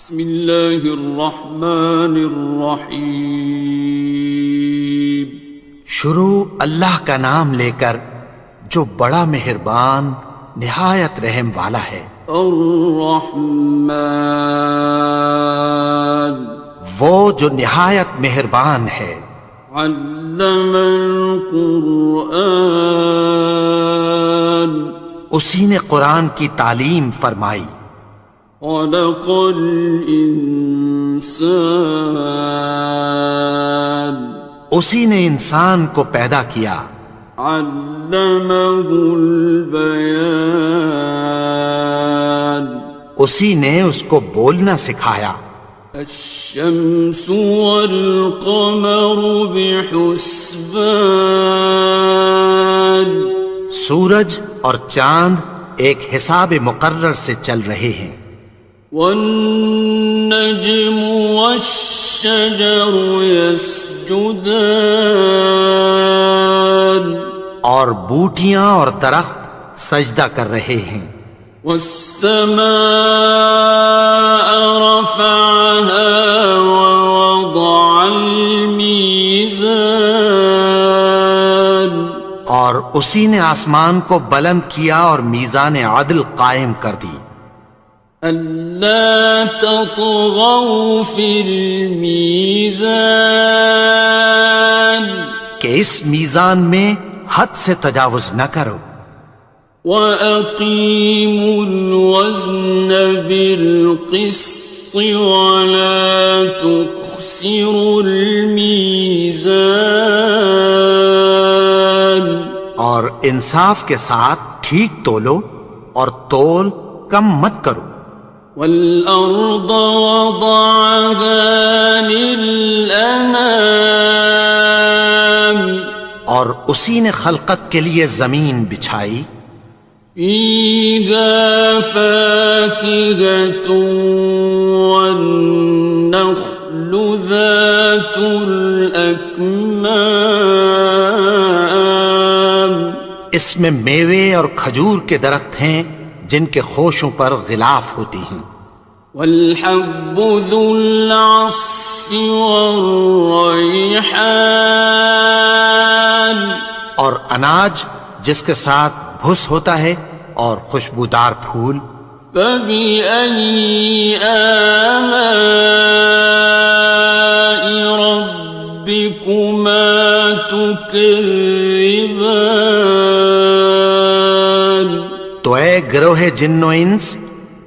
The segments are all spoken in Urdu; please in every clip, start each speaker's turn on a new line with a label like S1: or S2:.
S1: بسم اللہ الرحمن الرحیم۔
S2: شروع اللہ کا نام لے کر جو بڑا مہربان نہایت رحم والا ہے۔
S1: الرحمن،
S2: وہ جو نہایت مہربان ہے۔
S1: علم القرآن،
S2: اسی نے قرآن کی تعلیم فرمائی۔
S1: خلق الانسان،
S2: اسی نے انسان کو پیدا کیا۔
S1: علمہ البیان،
S2: اسی نے اس کو بولنا سکھایا۔
S1: الشمس والقمر بحسبان،
S2: سورج اور چاند ایک حساب مقرر سے چل رہے ہیں۔
S1: والنجم والشجر يسجدان،
S2: اور بوٹیاں اور درخت سجدہ کر رہے ہیں۔
S1: والسماء رفعها ووضع الميزان،
S2: اور اسی نے آسمان کو بلند کیا اور میزان عدل قائم کر دی۔
S1: ألا تطغوا في الميزان،
S2: کہ اس میزان میں حد سے تجاوز نہ کرو۔
S1: وَأَقِيمُوا الْوَزْنَ بِالْقِسْطِ وَلَا تُخْسِرُوا الْمِيزَانَ،
S2: اور انصاف کے ساتھ ٹھیک تولو اور تول کم مت کرو۔
S1: وَالْأَرْضَ وَضَعَهَا لِلْأَنَامِ،
S2: اور اسی نے خلقت کے لیے زمین بچھائی۔
S1: فِيهَا فَاكِهَةٌ وَالنَّخْلُ ذَاتُ الْأَكْمَامِ،
S2: اس میں میوے اور کھجور کے درخت ہیں جن کے خوشوں پر غلاف ہوتی ہیں۔
S1: وَالْحَبُّ ذُو الْعَصْفِ وَالرَّيْحَانِ،
S2: اور اناج جس کے ساتھ بھس ہوتا ہے اور خوشبودار پھول۔
S1: فَبِأَيِّ آلَاءِ رَبِّكُمَا تُكَذِّبَانِ،
S2: تو اے گروہ جن و انس،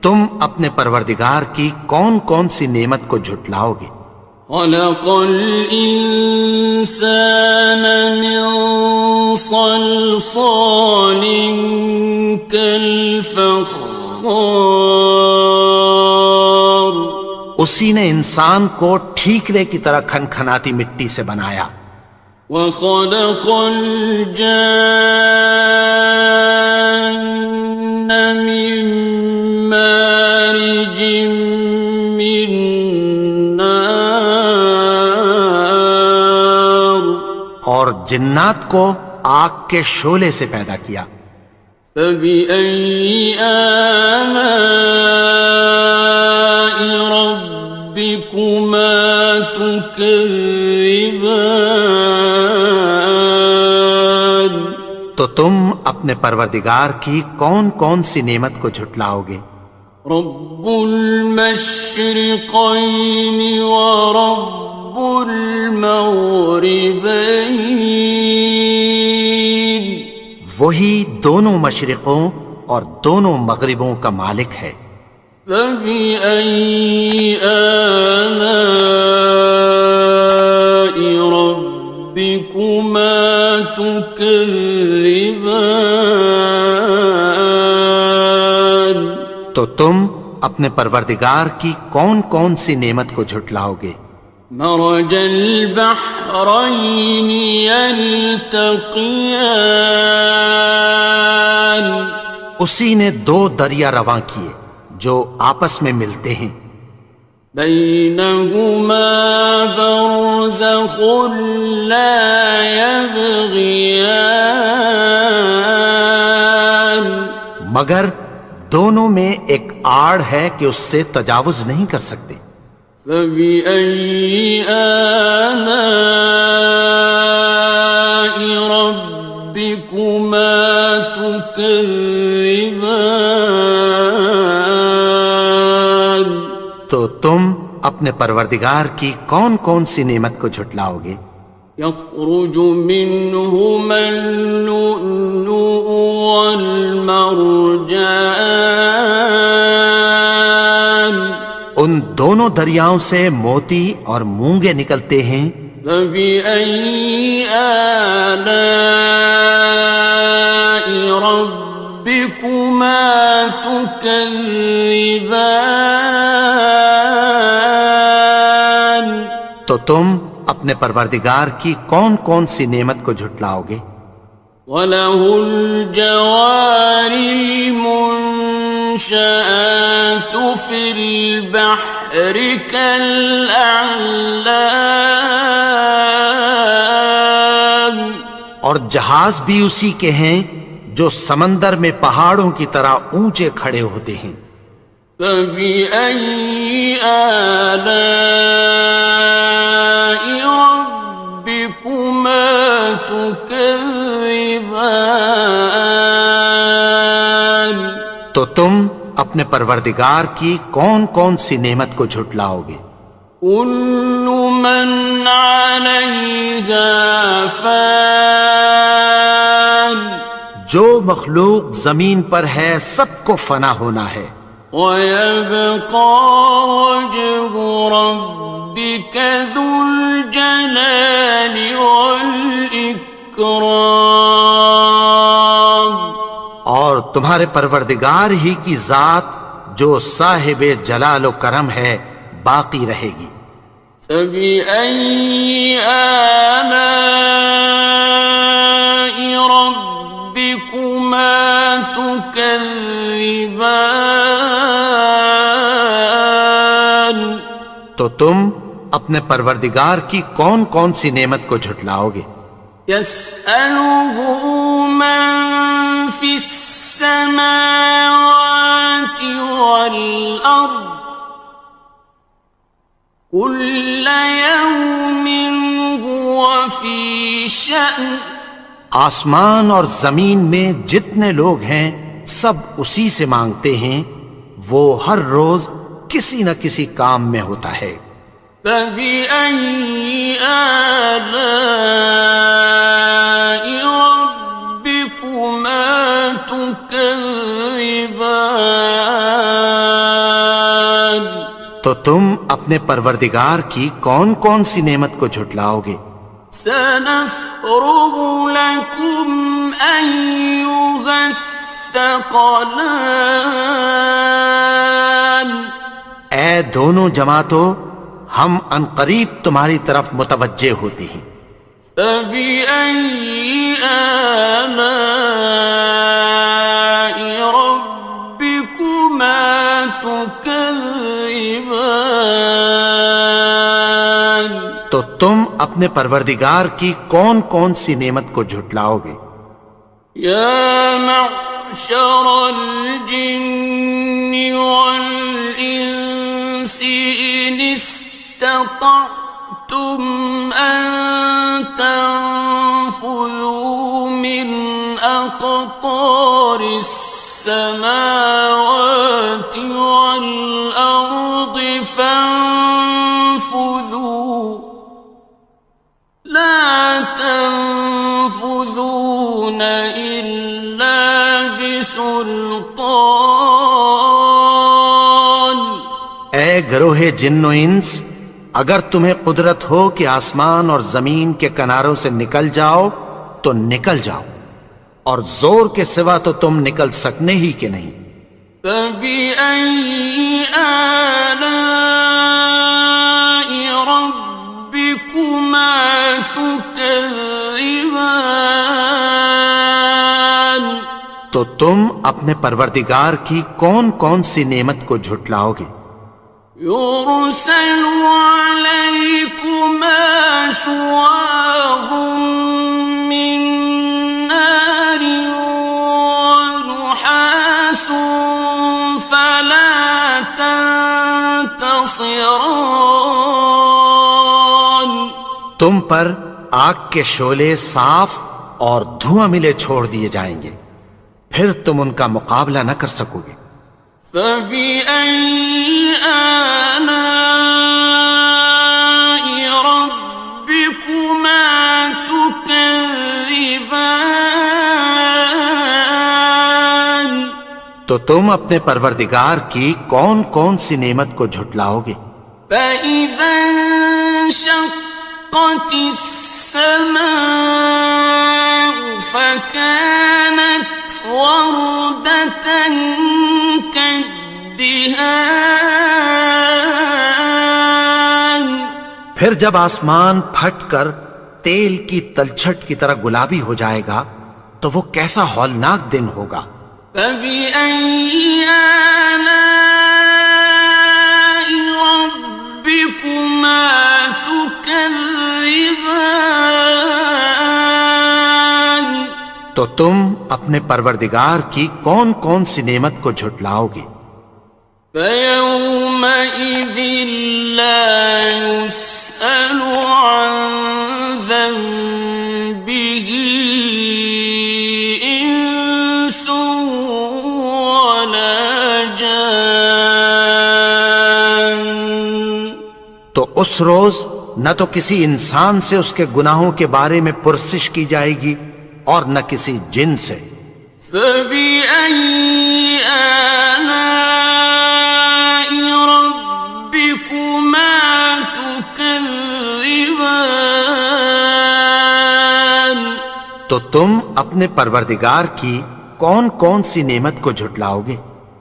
S2: تم اپنے پروردگار کی کون کون سی نعمت کو جھٹلاؤ گے؟
S1: خَلَقَ الْإِنسَانَ مِنْ صَلْصَالٍ كَالْفَخَّارِ،
S2: اسی نے انسان کو ٹھیکرے کی طرح کھنکھناتی مٹی سے بنایا۔
S1: وَخَلَقَ الْجَانَّ مِن مَّارِجٍ مِّن نَّارٍ،
S2: اور جنات کو آگ کے شعلے سے پیدا کیا۔
S1: فَبِأَيِّ آلَاءِ رَبِّكُمَا تُكَذِّبَانِ،
S2: تو تم اپنے پروردگار کی کون کون سی نعمت کو جھٹلاؤ گے؟
S1: رب المشرقین ورب المغربین،
S2: وہی دونوں مشرقوں اور دونوں مغربوں کا مالک ہے۔
S1: فَبِأَيِّ آلَاءِ رَبِّكُمَا تُكَذِّبَانِ،
S2: تو تم اپنے پروردگار کی کون کون سی نعمت کو جھٹلاؤ گے؟
S1: مرج البحرین یلتقیان،
S2: اسی نے دو دریا رواں کیے جو آپس میں ملتے ہیں۔
S1: بینہما برزخ لا یبغیان،
S2: مگر دونوں میں ایک آڑ ہے کہ اس سے تجاوز نہیں کر سکتے۔
S1: فَبِأَيِّ آلَاءِ رَبِّكُمَا تُكَذِّبَانِ؟
S2: تو تم اپنے پروردگار کی کون کون سی نعمت کو جھٹلاؤ گے؟
S1: يخرج منهما اللؤلؤ والمرجان،
S2: ان دونوں دریاؤں سے موتی اور مونگے نکلتے ہیں۔
S1: فبأي آلاء ربكما تكذبان؟
S2: تو تم اپنے پروردگار کی کون کون سی نعمت کو جھٹلاؤ گے؟
S1: وَلَهُ الْجَوَارِ الْمُنشَآتُ فِي الْبَحْرِ كَالْأَعْلَامِ،
S2: اور جہاز بھی اسی کے ہیں جو سمندر میں پہاڑوں کی طرح اونچے کھڑے ہوتے ہیں۔
S1: فَبِأَيِّ آلَاءِ رَبِّكُمَا تُكَذِّبَانِ؟
S2: تو تم اپنے پروردگار کی کون کون سی نعمت کو جھٹلاؤ گے؟
S1: كُلُّ مَنْ عَلَيْهَا فَانٍ،
S2: جو مخلوق زمین پر ہے سب کو فنا ہونا ہے۔
S1: وَيَبْقَى وَجْهُ رَبِّكَ ذُو الْجَلَالِ وَالْإِكْرَامِ،
S2: اور تمہارے پروردگار ہی کی ذات جو صاحب جلال و کرم ہے باقی رہے گی۔
S1: فَبِأَيِّ آلَاءِ رَبِّكُمَا تُكَذِّبَانِ؟
S2: تو تم اپنے پروردگار کی کون کون سی نعمت کو جھٹلاؤ گے؟
S1: يَسْأَلُهُ مَن فِي السَّمَاوَاتِ وَالْأَرْضِ كُلَّ يَوْمٍ هُوَ فِي شَأْنٍ،
S2: آسمان اور زمین میں جتنے لوگ ہیں سب اسی سے مانگتے ہیں، وہ ہر روز کسی نہ کسی کام میں ہوتا ہے۔
S1: فَبِأَيِّ آلَاءِ رَبِّكُمَا تُكَذِّبَانِ؟
S2: تو تم اپنے پروردگار کی کون کون سی نعمت کو جھٹلاؤ گے؟
S1: سَنَفْرُغُ لَكُمْ أَيُّهَ الثَّقَلَانِ،
S2: اے دونوں جماعتوں ہم عنقریب تمہاری طرف متوجہ ہوتے ہیں۔
S1: فَبِأَيِّ آلَاءِ رَبِّكُمَا تُكَذِّبَانِ؟
S2: تو تم اپنے پروردگار کی کون کون سی نعمت کو جھٹلاؤ گے؟
S1: يَا مَعْشَرَ الْجِنِّ وَالْإِنسِ إِنِ اسْتَطَعْتُمْ أَن تَنفُذُوا مِنْ أَقْطَارِ السَّمَاوَاتِ وَالْأَرْضِ فَانفُذُوا لَا تَنفُذُونَ إِلَّا بِسُلْطَانٍ۔
S2: اے گروہ جن و انس، اگر تمہیں قدرت ہو کہ آسمان اور زمین کے کناروں سے نکل جاؤ تو نکل جاؤ، اور زور کے سوا تو تم نکل سکنے ہی کہ نہیں۔
S1: فَبِأَيِّ آلَاءِ رَبِّكُمَا تُكَذِّبَانِ؟
S2: تو تم اپنے پروردگار کی کون کون سی نعمت کو جھٹلاؤ گے؟
S1: يُرْسَلُ عَلَيْكُمَا شُوَاظٌ مِّن نَّارٍ وَنُحَاسٌ ينتصران
S2: تم پر آگ کے شعلے صاف اور دھواں ملے چھوڑ دیے جائیں گے، پھر تم ان کا مقابلہ نہ کر سکو گے۔
S1: فبأي آلاء ربكما تكذبان
S2: تو تم اپنے پروردگار کی کون کون سی نعمت کو جھٹلاؤ گے؟
S1: فإذا انشقت السماء فكانت وردة كالدهان
S2: پھر جب آسمان پھٹ کر تیل کی تلچھٹ کی طرح گلابی ہو جائے گا تو وہ کیسا ہولناک دن ہوگا۔
S1: فبأي آلاء ربكما تكذبان
S2: تو تم اپنے پروردگار کی کون کون سی نعمت کو جھٹلاؤ گے؟
S1: فيومئذ لا يسأل عن ذنبه إنس ولا جان
S2: تو اس روز نہ تو کسی انسان سے اس کے گناہوں کے بارے میں پرسش کی جائے گی اور نہ کسی جن سے۔
S1: فبأي آلاء ربكما تكذبان
S2: تو تم اپنے پروردگار کی کون کون سی نعمت کو جھٹلاؤ گے؟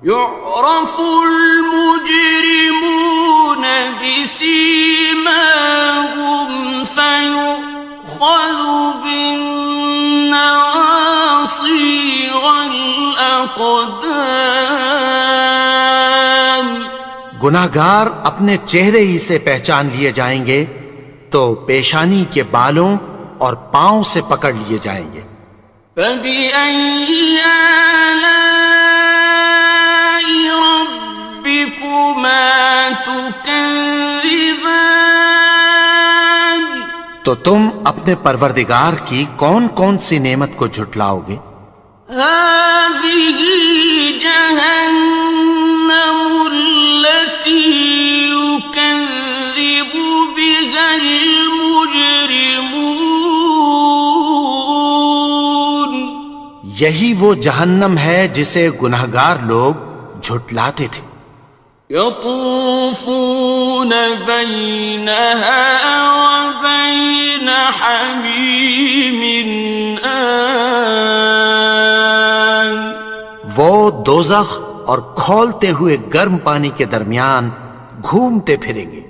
S1: يعرف المجرمون بسيماهم فيؤخذ بالنواصي والأقدام
S2: گناہگار اپنے چہرے ہی سے پہچان لیے جائیں گے تو پیشانی کے بالوں اور پاؤں سے پکڑ لیے جائیں گے۔
S1: فبأي آلاء ربكما تكذبان
S2: تو تم اپنے پروردگار کی کون کون سی نعمت کو جھٹلاؤ گے؟
S1: هذه جهنم التي يكذب بها المجرمون
S2: یہی وہ جہنم ہے جسے گناہگار لوگ جھٹلاتے تھے۔
S1: يطوفون بينها وبين حميم آن
S2: وہ دوزخ اور کھولتے ہوئے گرم پانی کے درمیان گھومتے پھریں گے۔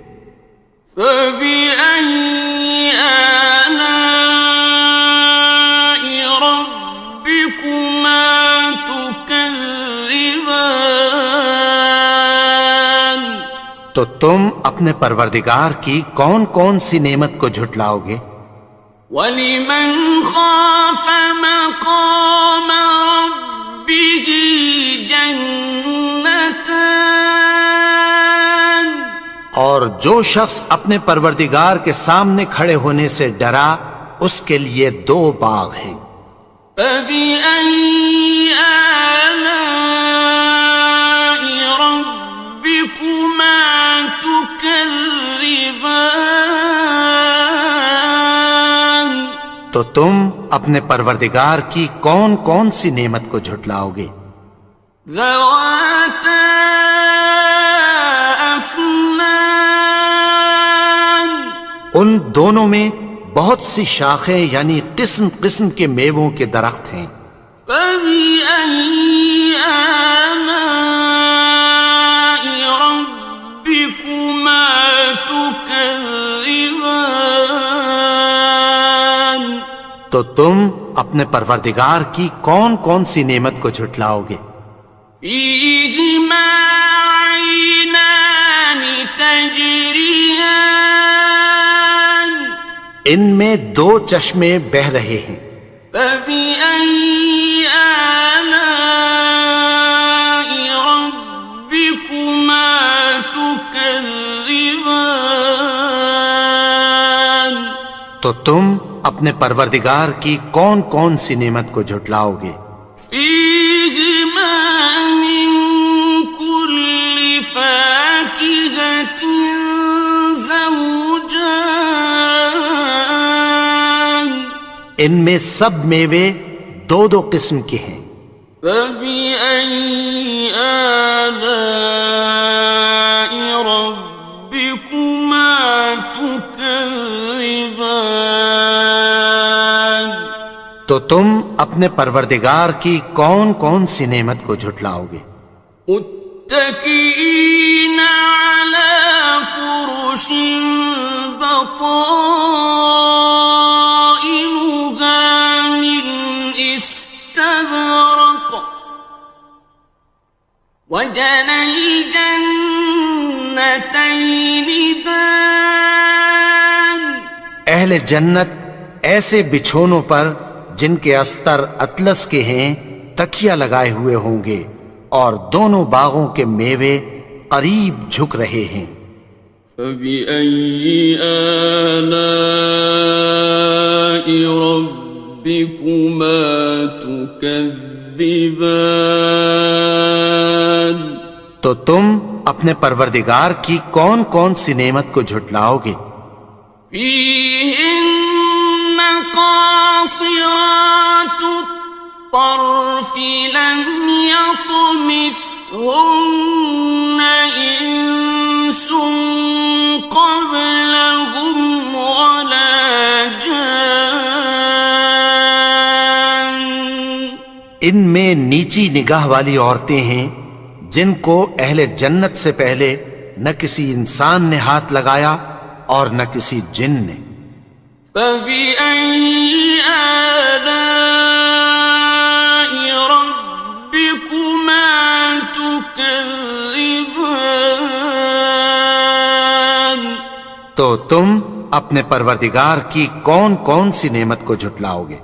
S1: فبأي آلاء ربكما تكذبان
S2: تو تم اپنے پروردگار کی کون کون سی نعمت کو جھٹلاؤ گے؟
S1: وَلِمَنْ خَافَ مَقَامَ رَبِّهِ جَنَّتَانِ
S2: اور جو شخص اپنے پروردگار کے سامنے کھڑے ہونے سے ڈرا اس کے لیے دو باغ ہیں۔
S1: فَبِأَيِّ آلَاءِ رَبِّكُمَا تُكَذِّبَانِ
S2: تو تم اپنے پروردگار کی کون کون سی نعمت کو جھٹلاؤ گے؟
S1: ذَوَاتَا أَفْنَانٍ
S2: ان دونوں میں بہت سی شاخیں یعنی قسم قسم کے میووں کے درخت ہیں۔
S1: فَبِأَيِّ آلَاءِ رَبِّكُمَا تُكَذِّبَانِ
S2: تو تم اپنے پروردگار کی کون کون سی نعمت کو جھٹلاؤ گے؟
S1: فِيهِمَا عَيْنَانِ تَجْرِيَانِ
S2: ان میں دو چشمے بہہ رہے ہیں۔
S1: فَبِأَيِّ آلَاءِ رَبِّكُمَا تُكَذِّبَانِ تكذبان
S2: تو تم اپنے پروردگار کی کون کون سی نعمت کو جھٹلاؤ گے؟
S1: فيهما من كل فاكهة زوجان
S2: ان میں سب میوے دو دو قسم کے ہیں۔
S1: فبأي آلاء ربكما تكذبان
S2: تو تم اپنے پروردگار کی کون کون سی نعمت کو جھٹلاؤ گے؟
S1: متكئين على فرش بطائنها من استبرق وجنى الجنتين دان
S2: اہل جنت ایسے بچھونوں پر جن کے استر اطلس کے ہیں تکیہ لگائے ہوئے ہوں گے، اور دونوں باغوں کے میوے قریب جھک رہے ہیں۔
S1: فبأي آلاء ربكما تكذبان
S2: تو تم اپنے پروردگار کی کون کون سی نعمت کو جھٹلاؤ گے؟
S1: فيهن قاصرات الطرف لم يطمثهن إنس قبلهم ولا جان
S2: ان میں نیچی نگاہ والی عورتیں ہیں جن کو اہل جنت سے پہلے نہ کسی انسان نے ہاتھ لگایا اور نہ کسی جن نے۔
S1: فبأي آلاء ربكما تكذبان
S2: تو تم اپنے پروردگار کی کون کون سی نعمت کو جھٹلاؤ گے؟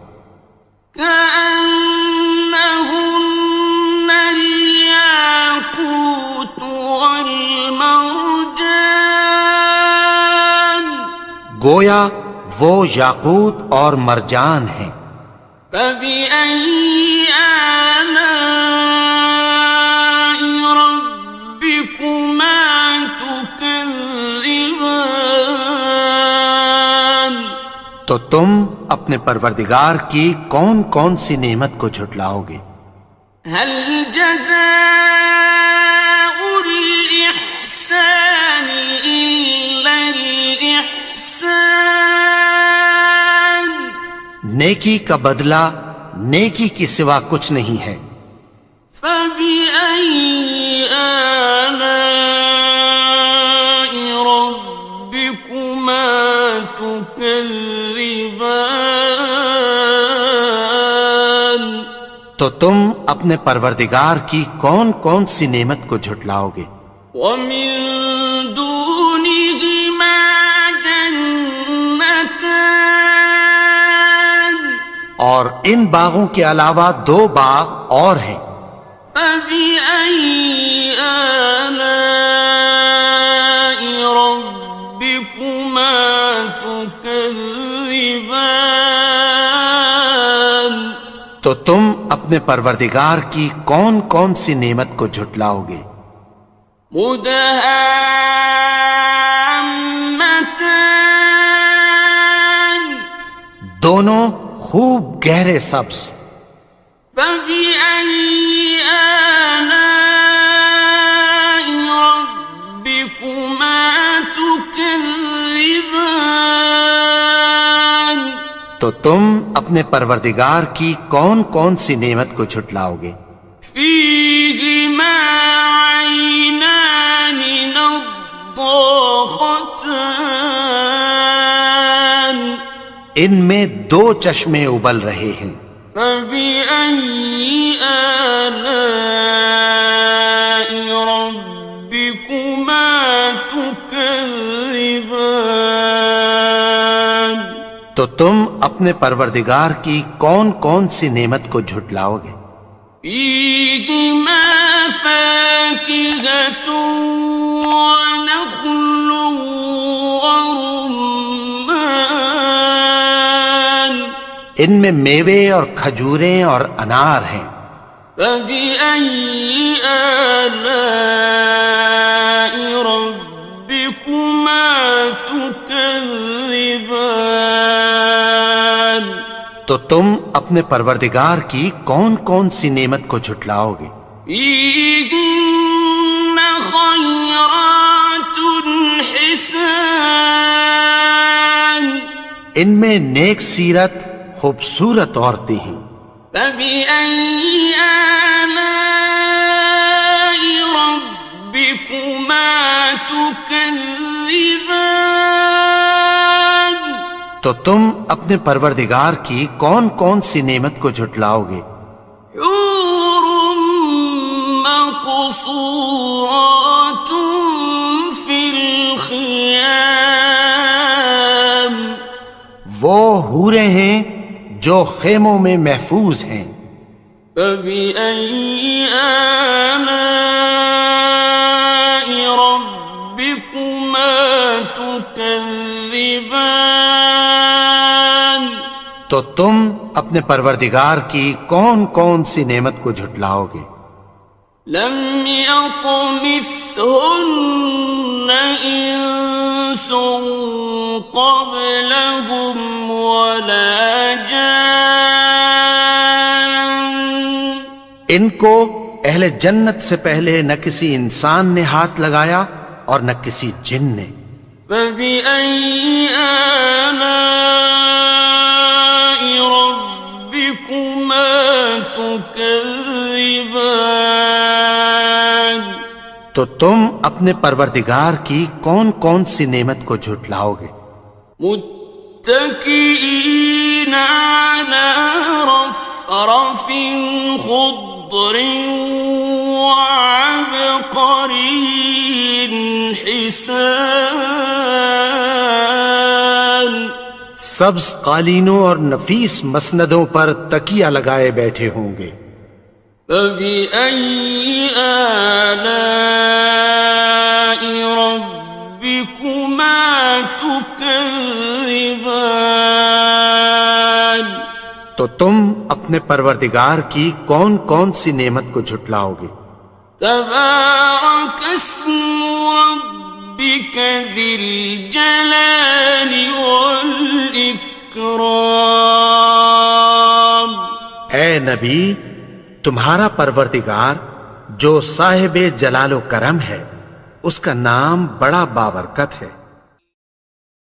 S1: كأنهن الياقوت والمرجان
S2: گویا وہ یاقوت اور مرجان ہیں۔
S1: فبأي آلاء ربكما تكذبان
S2: تو تم اپنے پروردگار کی کون کون سی نعمت کو جھٹلاؤ گے؟
S1: هل جزاء الإحسان إلا الإحسان
S2: نیکی کا بدلہ نیکی کی سوا کچھ نہیں ہے۔
S1: فبأي آلاء ربكما تكذبان
S2: تو تم اپنے پروردگار کی کون کون سی نعمت کو جھٹلاؤ گے؟
S1: ومن دونهما جنتان
S2: اور ان باغوں کے علاوہ دو باغ اور ہیں۔
S1: فبأي آلاء ربكما تكذبان
S2: تو تم اپنے پروردگار کی کون کون سی نعمت کو جھٹلاؤ گے؟
S1: مدهامتان
S2: دونوں خوب گہرے سبز۔
S1: فبأي آلاء ربكما تكذبان
S2: تو تم اپنے پروردگار کی کون کون سی نعمت کو جھٹلاؤ گے؟
S1: فيهما عينان نضاختان
S2: ان میں دو چشمے ابل رہے ہیں۔
S1: فبأي آلاء ربكما تكذبان
S2: تو تم اپنے پروردگار کی کون کون سی نعمت کو جھٹلاؤ گے؟
S1: فيهما فاكهة ونخل ورمان
S2: ان میں میوے اور کھجوریں اور انار ہیں.
S1: فبأي آلاء ربكما تكذبان
S2: تو تم اپنے پروردگار کی کون کون سی نعمت کو جھٹلاؤ گے؟
S1: فيهن خيرات حسان
S2: ان میں نیک سیرت خوبصورت عورتیں ہیں.
S1: فبأي آلاء ربكما تكذبان
S2: تو تم اپنے پروردگار کی کون کون سی نعمت کو جھٹلاؤ گے؟
S1: حور مقصورات في الخيام
S2: وہ حوریں ہیں جو خیموں میں محفوظ ہیں.
S1: فبأي آلاء ربكما تكذبان
S2: تو تم اپنے پروردگار کی کون کون سی نعمت کو جھٹلاؤ گے؟
S1: لم يطمثهن إنس قبلهم ولا جان
S2: ان کو اہل جنت سے پہلے نہ کسی انسان نے ہاتھ لگایا اور نہ کسی جن نے.
S1: فبأي آلاء ربكما تكذبان
S2: تو تم اپنے پروردگار کی کون کون سی نعمت کو جھٹلاؤ گے؟
S1: متكئين على رفرف خضر وعبقري حسان
S2: سبز قالینوں اور نفیس مسندوں پر تکیہ لگائے بیٹھے ہوں گے.
S1: فبأي آلاء ربكما تكذبان
S2: تو تم اپنے پروردگار کی کون کون سی نعمت کو جھٹلاؤ گے؟
S1: تبارك اسم ربك ذي الجلال والإكرام
S2: اے نبی، تمہارا پروردگار جو صاحب جلال و کرم ہے، اس کا نام بڑا بابرکت ہے.